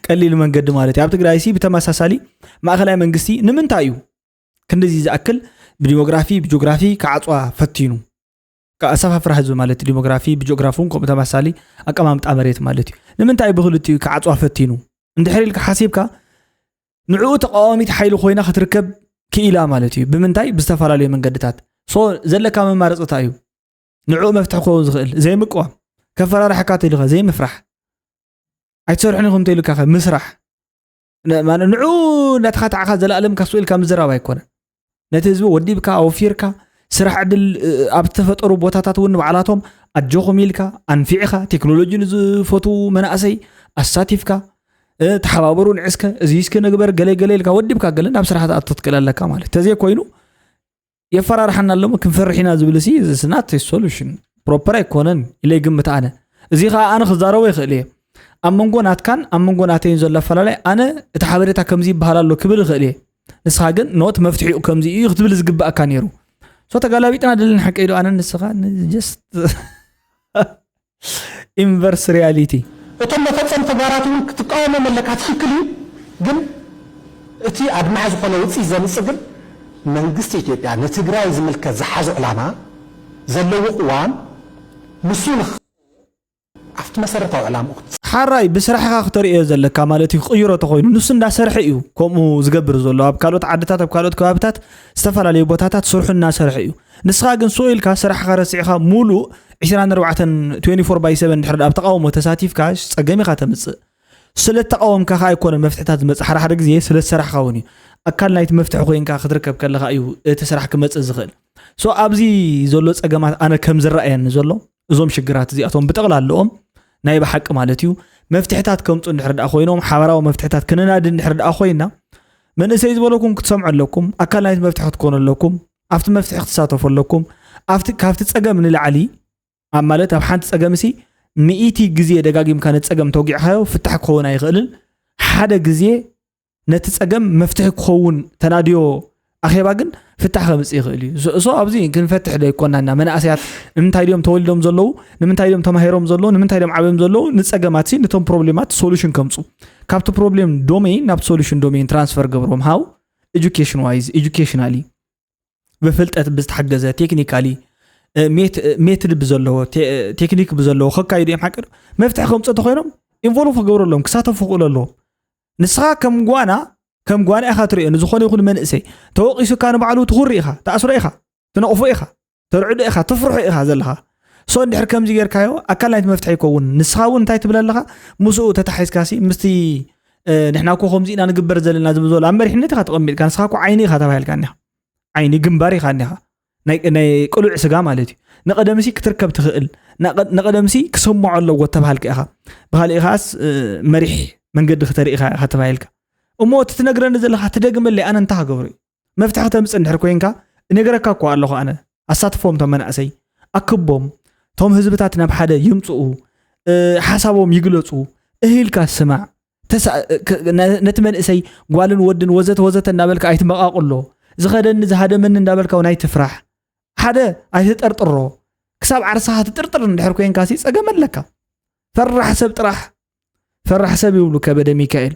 ቀሊል መንገዲ ማለት እዩ ኣብ ትግራይ ሲ ብተመሳሳሊ ማእኸላይ መንግስቲ ንምንታይ እዩ ክንደዚ ዝኣክል ብዲሞግራፊ ብጂኦግራፊ ከዓፅዋ ፈቲኑ ከኣሰፋፍራ ህዝቢ ማለት ዲሞግራፊ ብጂኦግራፊውን ከምኡ ተመሳሳሊ ኣቀማምጣ መሬት ማለት እዩ ንምንታይ ብክልቲኡ ከዓፅዋ ፈቲኑ እንድሕር ኢልካ ሓሲብካ ንዕኡ ተቃዋሚት ሓይሊ ኮይና ክትርከብ ክኢላ ማለት እዩ ብምንታይ ብዝተፈላለዩ መንገድታት ሶ ዘለካ መማረፅታ እዩ ንዕኡ መፍትሒ ክኸውን ዝኽእል ዘይምቅዋም ከፈራርሕካ ተይልካ ዘይምፍራሕ ኣይትሰርሑን ኢኹም ተይልካ ምስራሕ ንዕኡ እንዳተኻትዓኻ ዘለኣለም ካስኡኢልካ ምዝራብ ኣይኮነን ነቲ ህዝቢ ወዲብካ ኣወፊርካ ስራሕ ዕድል ኣብ ተፈጠሩ ቦታታት እውን በዓላቶም ኣጆኹም ኢልካ ኣንፊዕኻ ቴክኖሎጂ ዝፈቱ መናእሰይ ኣሳቲፍካ ተሓባበሩ ንዕስከ እዚ እስከ ነግበር ገለ ኢልካ ወዲብካ ገለ ናብ ስራሕ ኣትትክእል ኣለካ ማለት ተዘይ ኮይኑ የፈራርሐና ኣለሞ ክንፈርሒና ዝብልሲ ስናት ሶሉሽን ፕሮፐር ኣይኮነን ኢለ ግምት ኣነ እዚ ከዓ ኣነ ክዛረቦ ይኽእል እየ ኣብ መንጎ ናትካን ኣብ መንጎ ናተይን ዘሎ ኣፈላላይ ኣነ እቲ ሓበሬታ ከምዚ ይበሃል ኣሎ ክብል ይኽእል እየ ንስኻ ግን ኖት መፍትሒኡ ከምዚ እዩ ክትብል ዝግባእካ ነይሩ ሶ ተጋላቢጥና ደልን ሓቂ ኢሉ ኣነ ንስኻ ጀስት ኢንቨርስ ሪያሊቲ እቶም መፈጸም ተግባራት እውን ክትቃወሞ መለካ ትኽክል እዩ ግን እቲ ኣድማዕ ዝኾነ ውፅኢት ዘምፅእ ግን መንግስቲ ኢትዮጵያ ንትግራይ ዝምልከት ዝሓዞ ዕላማ ዘለዎ እዋን ንሱ ኣብቲ መሰረታዊ ዕላማ ሓራይ ብስራሕኻ ክተርእዮ ዘለካ ማለት እዩ ክቕይሮ ተኾይኑ ንሱ እንዳሰርሐ እዩ ከምኡ ዝገብር ዘሎ ኣብ ካልኦት ዓድታት ኣብ ካልኦት ከባቢታት ዝተፈላለዩ ቦታታት ስርሑ እናሰርሐ እዩ ንስኻ ግን ሶኢልካ ስራሕኻ ረሲዕኻ ሙሉእ 24/7 ድሕሪ ኣብ ተቃውሞ ተሳቲፍካ ፀገም ኢኻ ተምፅእ ስለተቃወምካ ከዓ ኣይኮነን መፍትሕታት ዝመፅእ ሓደ ግዜ ስለዝሰራሕካ እውን እዩ ኣካል ናይቲ መፍትሒ ኮይንካ ክትርከብ ከለካ እዩ እቲ ስራሕ ክመፅእ ዝኽእል ሶ ኣብዚ ዘሎ ፀገማት ኣነ ከም ዝረኣየኒ ዘሎ እዞም ሽግራት እዚኣቶም ብጠቕላልኦም ናይ ብሓቂ ማለት እዩ መፍትሕታት ከምፁ እንድሕር ደኣ ኮይኖም ሓበራዊ መፍትሕታት ክንናድ እንድሕር ደኣ ኮይና መንእሰይ ዝበለኩም ክትሰምዑ ኣለኩም ኣካል ናይቲ መፍትሒ ክትኮኑ ኣለኩም ኣብቲ መፍትሒ ክትሳተፉ ኣለኩም ካብቲ ፀገም ንላዕሊ ኣብ ማለት ኣብ ሓንቲ ፀገምሲ 100 ግዜ ደጋጊምካ ነፀገም ተወጊዕካዮ ፍታሕ ክኸውን ኣይኽእልን ሓደ ግዜ ነቲ ፀገም መፍትሒ ክኸውን ተናድዮ ኣኼባ ግን ፍታሕ ከምፅእ ይኽእል እዩ ሶ ኣብዚ ክንፈትሕ ዶ ይኮናና መናእሰያት ንምንታይ ድዮም ተወሊዶም ዘለዉ ንምንታይ ድዮም ተማሂሮም ዘለዉ ንምንታይ ድዮም ዓብዮም ዘለዉ ንፀገማት ነቶም ፕሮብሌማት ሶሉሽን ከምፁ ካብቲ ፕሮብሌም ዶሜን ናብ ሶሉሽን ዶሜን ትራንስፈር ገብሮም ሃው educationally بفلتت بستحجزه تكنيكالي ميتد بزلوا تكنيك بزلوا خكايد يم حقر مفتح خمسة تخيرهم انفولو فغور لهم كساتفو قول لهم نسخه كم غوانا اخا تري ان زخونه يكون منئسي توقيسو كان بعلو تخري اخا تاسر اخا تنقفو اخا ترعد اخا تفرح اخا زلها سو ندحر كم زير كايو اكل لايت مفتح يكون نسخه ون تاي تبللها مسو تتحيز كاسي مستي نحنا كو خمزينا نغبر زلنا زبزول امريحنت تقمط كان سخاكو عيني خا تبايل كان عيني جنباري خانها ناي قلوع سغا مالتي نقدمسي كتركب تخيل نقدمسي كسمع الله وتبهالك اخا بهالي خاص مريح منقدختاري اخا تبايلك امو تتنغرن زلها تدغم لي انا انت غبري مفتاح تمص اندحر كوينكا نغركا كو الله انا اساتفوم تمناسي اكبوم توم حزبتاتنا بحده يمصو حسابهم يغلصو اهيلكا سمع نتمنسي قالن ودن وزت اندابلك ايتمقاقلو زخدن زهدمن اندابلك وناي تفرح حدا ايتطرطرو كساب عرسها تطرطر اندحر كوينكاسي صقملك فرح سب طرح فرح سب يبلو كبد ميكائيل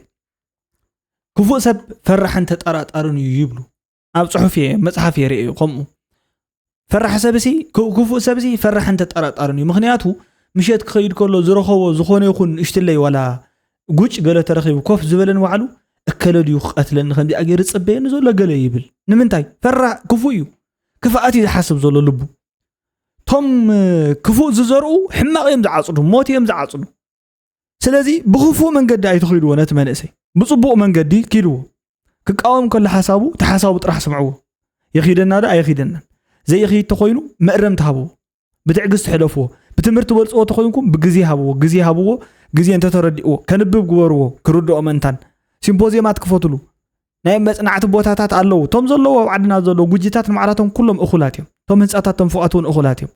كفو سب فرح انت طراطارن يبلو اب صحفيه مصحف يرئي قمو فرح سبسي كفو سبسي فرح انت طراطارن مخنياتو مشيت كخيد كله زرخو زخونه يكون اشتلي ولا غوچ غله ترخيب كوف زبلن وعلو اكلديو قتلن خندي اجر صبين زو لغله يبل نمنتاي فرح كفويو كفاتي حسب زو لبو توم كفو ززرو حماقيم زعصدو موتيم زعصدو سلازي بخفو منقد اي تخيدو ونت منسي بصبوق منقدي كيلو كقاوم كل حسابو تحسابو طرح سمعوه يخيدنا دا يخيدنا زي يخيد تخوينو مقرم تهبو بتعقس تحلفو بتمرت ولصو تخوينكم بغزي هابو غزي انت ترديو كنبب غورو كردو امنتان سيمبوزيومات كفوتلو ناي مصنعت بوتاتات الله توم زلو عدنا زلو غجيتات معراتهم كلهم اخولاتهم توم هنصاتاتهم فوقاتون اخولاتهم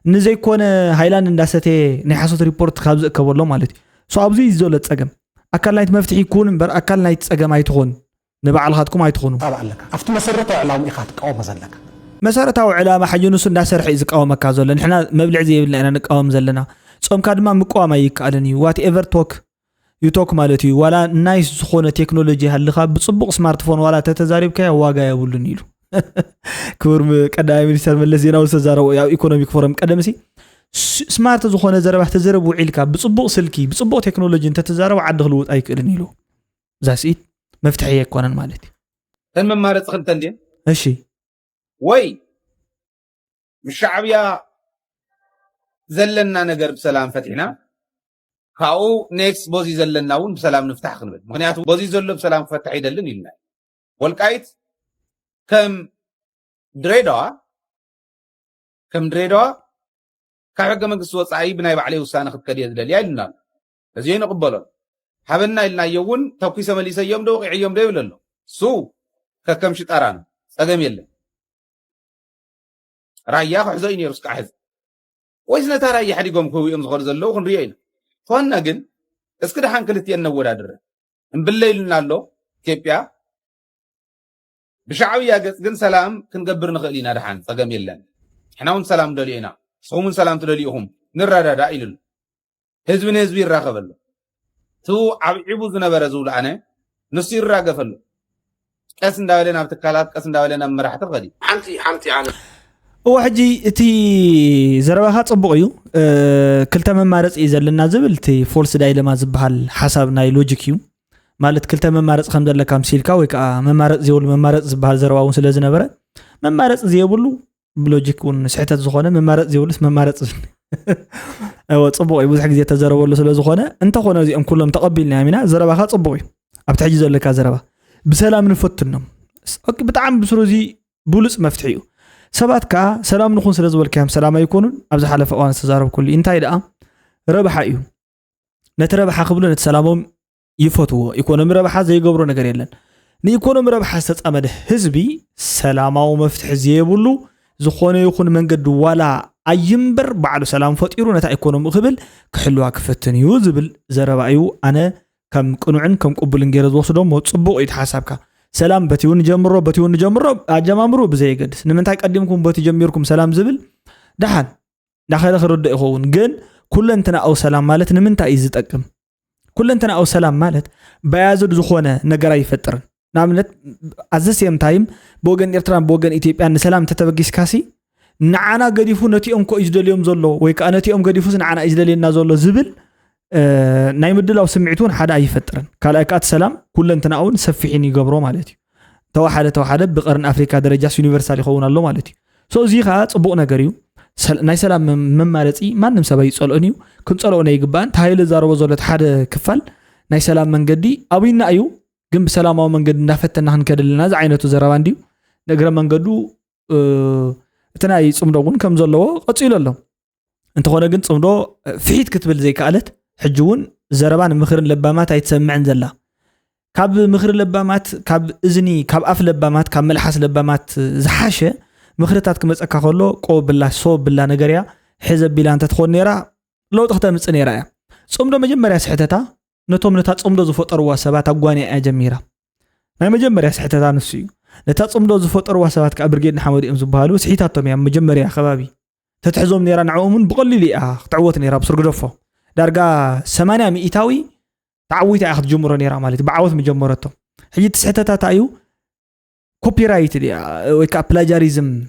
نزي كون هايلاند انداسته ناي حسوت ريبورت خابز كبرلو مالتي سو ابزي زول تصقم اكل لايت مفتحي يكون امبر اكل لايت تصقم ايتخون نبعلهاتكم ايتخونوا طبعا لك افت مسرته اعلام اخات قوم زلك مسارتاو علامه حجنوس እንዳሰርሕ ይዝቃወመካ ዘሎ ንሕና መብልዕ ዘይብልና ኢና ንቃወም ዘለና ጾምካ ድማ ምቋማ ይካኣለኒ ዋት ኤቨር ቶክ ዩ ቶክ ማለት እዩ ዋላ ናይስ ዝኾነ ቴክኖሎጂ ሃልኻ ብጽቡቕ ስማርትፎን ዋላ ተተዛሪብካ ዋጋ ያብሉን ኢሉ ክብር ቀዳማይ ሚኒስተር መለስ ዜናዊ ተዛረቡ ያው ኢኮኖሚክ ፎረም ቀደምሲ ስማርት ዝኾነ ዘረባህ ተዘረቡ ዒልካ ብጽቡቕ ስልኪ ብጽቡቕ ቴክኖሎጂ እንተተዛረቡ ዓዲ ክልውጥ ኣይክእልን ኢሉ ዛሲት መፍትሒ ይኮነን ማለት ተን መማረጽ ክንተ እንዴ እሺ ወይ ምሻዕብያ ዘለና ነገር በሰላም ፈቲና ካኡ ኔክስት ቦዚ ዘለናውን በሰላም ንፍታሕ ክንብል ምክንያቱ ቦዚ ዘሎ በሰላም ፈታሕ ይደልን ይልና ወልቃይት ከም ድሬዳዋ ካብ ሕገ መንግስቲ ወፃኢ ብናይ ባዕለይ ውሳነ ክትከድ እየ ዝደልያ ይልና እዚ ንቕበሎ ሓበና ኢልና የውን ተኩሰ መሊሰዮም ደው ቂዕዮም ደው ይብለሎ ሱ ከከም ሽጣራን ፀገም የለን رايا خحزو ينير اسكا حز ويس نتا رايا حديقوم كويهم زخور زلو خنريا إنا فانا قل اسكا دحان كلتي النور هادر انبالليل نالو كيبيا بشعوية قن سلام كنقبر نخلينا دحان ساقام يلان حناون سلام دولينا صومون سلام تدوليهم نرادا دائل هزبي الراقب تو عبو زنبرزو لعنة نصير راقفل قسن داولينا بتكالات قسن داولينا مرحة الغدي حمتي عنه وحجي تي زربها صبقيو كلتا ممارص يزلنا زبل تي فولس دايلما زبحال حساب ناي لوجيكيو مالت كلتا ممارص خمدله كامسيلكا ويكا ممارص زيول ممارص زبحال زرباون سلاز نبره ممارص زيبلو بلوجيكون سحتات زخونه ممارص زيولس ممارص او صبقي بزح غزي تزربولو سلاز زخونه انت خونه زيم كلهم تقبلنا يمينا زربها صبقي ابتحجي زلكا زربا بسلام نفتنم بتعم بسروزي بولص مفتحيو سبات كا سلام نكون سلازول كام سلام يكونون ابز حلف اوان تزارب كل انتاي دا ربح ايو نتربح قبل نتسلامهم يفوتو ايكونومي ربح زي يغبرو ነገር የለን ንኢኮኖሚ ረብሓ ዝተጻመደ ህዝቢ ሰላማዊ መፍትሕ ዘይብሉ ዝኾነ ይኹን መንገዲ ዋላ ኣይምበር ባዕሉ ሰላም ፈጢሩ ነታ ኢኮኖሚ ክብል ክሕልዋ ክፈትን እዩ ዝብል ዘረባ እዩ ኣነ ከም ቅኑዕን ከም ቅቡልን ገይረ ዝወስዶ ጽቡቕ እዩ ተሓሳብካ سلام بتيون جمرو اجمامرو بزي يقدس نمنتاي قدمكم بتي جميركم سلام زبل دحان داخل رد يخون جن كلنتنا او سلام مالت نمنتا يزطقم كلنتنا او سلام مالت بيازد زخونه نغرا يفطر نعملت عزز يوم تايم بوجن إرتران بوجن إثيوبيا نسلام تتبقيس كاسي نعنا قديفو نتي أمكو إجدال يوم زلو ويك أنا تي أم قديفو نعنا إجدال ينا زلو زبل نايمد لو سمعتون حدا أي فترة كالاكات سلام كل انتناون سفحيني قبرو مالتي توحدة بقرن أفريقيا درجة يونيفرسال يخون الله مالتي سو زي خاط صبونا قريو ناي سلام من مالتي ما نمسا بيصلونيو كنت صلونا يقبان تهايل زارو زولت حدا كفال ناي سلام من قدي أوينا أيو جنب سلام أو من قد نفتنا هنكدلنا زعينتو زرابان ديو نقرا من قدو تناي صمدون كم زلوا قصيل الله انت خونا قنت صمدو فيت كتبل زي كالت حجون زربان مخر لبامات يتسمع زلا كاب مخر لبامات كاب اذني كاب اف لبامات كاب ملحس لبامات زحاشه مخرتات كمصكا خلو قو بلا سو بلا نغريا حزب بلا انت تخون نيرا لو تخته مص نيرا صمدو مجمريا سحتتا نتوم نتا صمدو زفطروا سبات اغواني اجميرا ما مجمريا سحتتا نسي نتا صمدو زفطروا سبات كابرجيد حمود ام زبالو سحيتاتهم يا مجمريا خبابي تتحزوم نيرا نعومن بقليل تعوت نيرا بسرغدفو دارغا 800 مئتاوي تعويت اخذ جمهور نيرا مالتي بعوت مجمرته حجي تسحتتا تايو كوبي رايت دي ويكا بلاجاريزم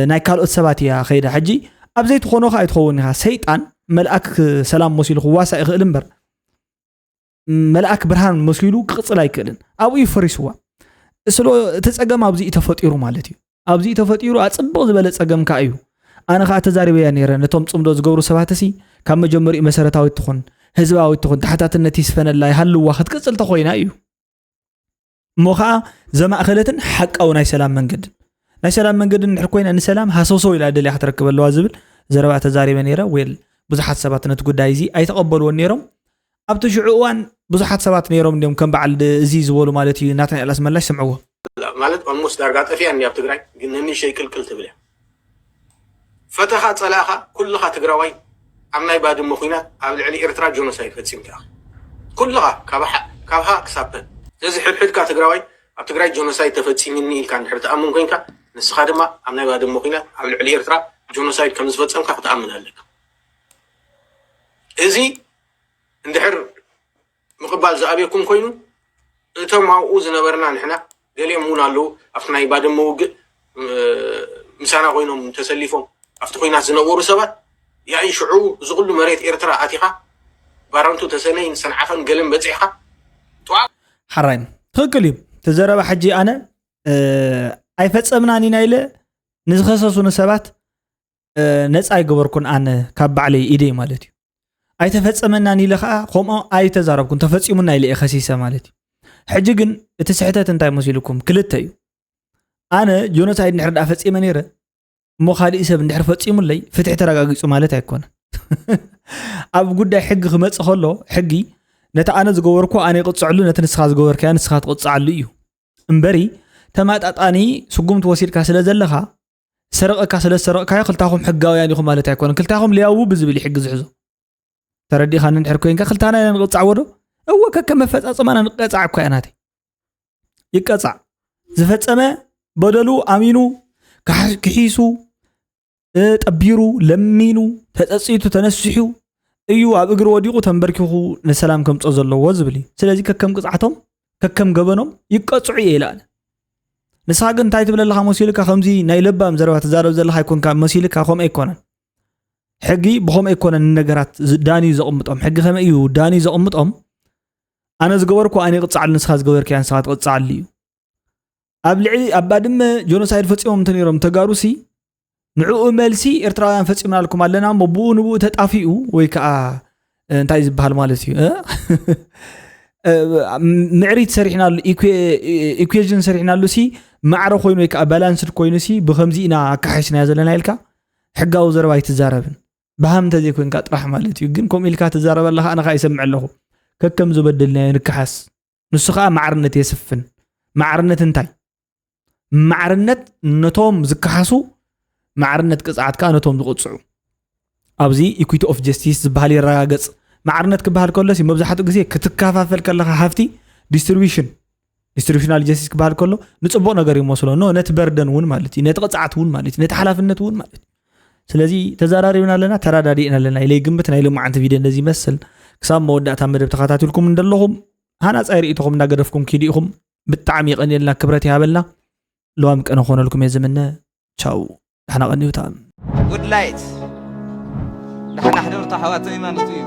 ناي كالوت سبات يا خيدا حجي ابزيت خونو خا يتخونها سيطان ملأك سلام مسيل خواسا يخلمبر ملأك برهان مسيلو قصلا يكلن ابو يفرسوا اسلو تصقم ابزي تفطيرو مالتي ابزي تفطيرو اصبو زبل صقم كايو انا خا تزاربيا نيره نتوم صمدو زغبرو سباتسي كم مجمري مسرتاوي تخون حزباوي تخون تحتاتنت يسفنلا يحلوا واخد قصل تخوينا ايو موخا زما اخلتن حق او ناي سلام منقد ناي سلام منقد نحكوينا ان سلام هاسوسو الى دلي حتركب له زبل زربا تزاربيا نيره ويل بزحات سباتنت غدايزي اي تقبلوا نيرم ابت شعوان بزحات سبات نيرم ديم كم بعد زي زولو مالتي ناتن الاس ملاش سمعوه مالت almost دارغات افي اني ابتغراي جنني شي كلكل تبلي فتحا صلاخا كلها تغراوي امناي بادم مخينا ابل علي ارترا جونوسايد فتسيمتا كلها كابها كساب زي حد كا تغراوي ابتغراي جونوسايد تفتسيمني كان حرت امن كينكا نسخا دما امناي بادم مخينا ابل علي ارترا جونوسايد كم زفتسمكا تامن هلك ازي اندحر مقبال زابيكم كوينو انتم معو زنبرنا نحنا دليل مونالو افناي بادم موق مسانا كوينهم تسليفهم افتخوينا زنورو سبات يا شعو زغلو مريت إرترا عتيقة بارنتو تسنين سنعفن قلم بزيحة حرايم تقليب تزرب حجي أنا أي فتسمناني نايلة نزخصصو نسبات نس أي قبركن أنا كاب علي إيدي مالتي أي تفتسمناني لخا خوم أي تزربكن تفتسمون نايلة خسيسة مالتي حجيقن تسحتات انتاي مسيلكم كلتايو أنا جونوسايد نحرد أفتسمنيرة مو خالي سب ندحر فصيمو لي فتح ترغاغيصو مالت ايكون اب غداي حق خمص خلو حقي نتا انا زغوركو اني قصعلو نتا نسخا زغوركا نسخا تقصعلو يو امبري تماطاطاني سغوم توسيدكا سلازلخا سرقكا سلسرقكا خلتاكم حقاويان يخو مالت ايكون كلتاكم لياو بزبل حق زحزو تردي خان ندحر كوينكا خلتانا نقصعودو هو كما فصاصمانا نقصع كايناتي يقصع زفصمه بدلو امينو كحيسو تبيرو لمينو تتصيتو تنسحو ايو اب اغر وديقو تنبركو نسلام كم صزلو وزبلي سلازي ككم قصعتهم ككم غبنهم يقصعوا يلان نساغن تايت بللها مسيلكا خمزي ناي لبام زربات زارب زلها يكون كان مسيلكا خم ايكون حقي بخم ايكون النغرات داني زقمطهم حقي خم ايو داني زقمطهم انا زغوركو اني قصعل نسخا زغورك يان ساعات قصعلي ابلعي ابادم جونوسايد فصيوم تنيرم تغاروسي نعو ملسي ارترايان فصيمنا لكم علنا مبو نبو تطافيو ويكا انتاي زبحال مالتي معريت سريحنا ايكويشن سريحنا لوسي معرو خوينو ويكا بالانسد كوينسي بخمزينا كحشنا زلنا يلكا حقاو زرباي تزاربن بهم تزي كوينكا طرح مالتي ግን ኮሚልካ تزارب الله انا خا يسمع له ككم زبدلنا نكحس نسخا معرنت يسفن معرنت انتاي معرنت نتوم زكحسو معرنت قصعت كانتهم زقصعو ابزي ايكويتي اوف جاستيس زبحال يراغص معرنت كبحال كلسي مبزحات غزي كتكافافل كلها حفتي ديستريبيوشنال جاستيس كبحال كله نصبو ነገር يمسلو نو نت بردن ون مالتي نت قصعت ون مالتي نت حلافنت ون مالتي ስለዚህ ተዛራሪውና ለና ተራዳዲና ለና ኢለ ግምት ናይ ለማዓንተ ቪዲዮ እንደዚህ መስል ክሳብ መወዳእታ መደብ ተኸታተልኩም እንደለኹም ሃና ጻይሪኢትኩም እንዳገደፍኩም ኪዲኢኹም ብጣዕሚ ይቀኒልና ክብረት ይሃበልና لوام كأنه خون لكم يزمنا تشاو احنا غنيوتا good light نحن حضرت حواتي ما نطيب